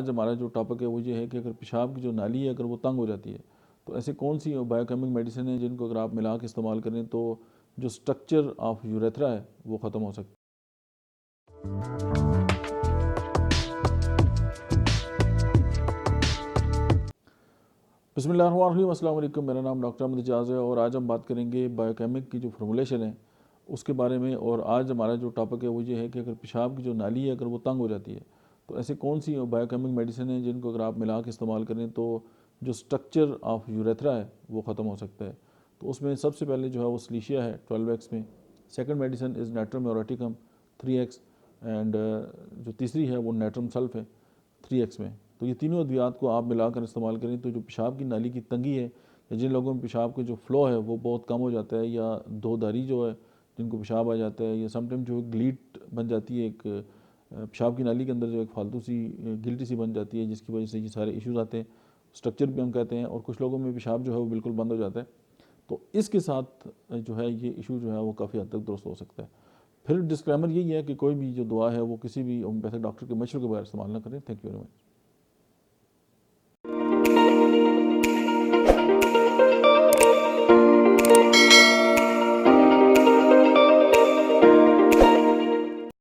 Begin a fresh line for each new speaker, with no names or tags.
आज हमारा जो टॉपिक है वो ये है कि अगर पेशाब की जो नाली है अगर वो तंग हो जाती है तो ऐसे कौन सी बायोकेमिक मेडिसिन है जिनको अगर आप मिला के इस्तेमाल करें तो जो स्ट्रक्चर ऑफ यूरेथ्रा है वो ख़त्म हो सकता है। बिस्मिल्लाहिर्रहमानिर्रहीम, अस्सलाम वालेकुम। मेरा नाम डॉक्टर अहमद इजाज़ है और आज हम बात करेंगे बायोकेमिक की जो फार्मूलेशन है उसके बारे में। और आज हमारा जो टॉपिक है वो ये है कि अगर पेशाब की जो नाली है अगर वो तंग हो जाती है तो ऐसे कौन सी बायोकेमिक मेडिसिन है जिनको अगर आप मिला के इस्तेमाल करें तो जो स्ट्रक्चर ऑफ यूरेथ्रा है वो ख़त्म हो सकता है। तो उसमें सबसे पहले जो है वो स्लीशिया है 12x में। सेकंड मेडिसिन इज़ नेट्रम एरोटिकम 3x एंड जो तीसरी है वो नेट्रम सल्फ है 3x में। तो ये तीनों अद्वियात को आप मिलाकर इस्तेमाल करें तो जो पेशाब की नाली की तंगी है या जिन लोगों में पेशाब का जो फ़्लो है वो बहुत कम हो जाता है या दो दारी जो है जिनको पेशाब आ जाता है या समटाइम जो ग्लीट बन जाती है एक पेशाब की नाली के अंदर जो एक फालतू सी गिल्टी सी बन जाती है जिसकी वजह से ये सारे इश्यूज़ आते हैं, स्ट्रक्चर भी हम कहते हैं। और कुछ लोगों में पेशाब जो है वो बिल्कुल बंद हो जाता है। तो इसके साथ जो है ये इशू जो है वो काफ़ी हद तक दुरुस्त हो सकता है। फिर डिस्क्लेमर यही है कि कोई भी जो दवा है वो किसी भी होम्योपैथिक डॉक्टर के मशवरे के बगैर इस्तेमाल ना करें। Thank you very much.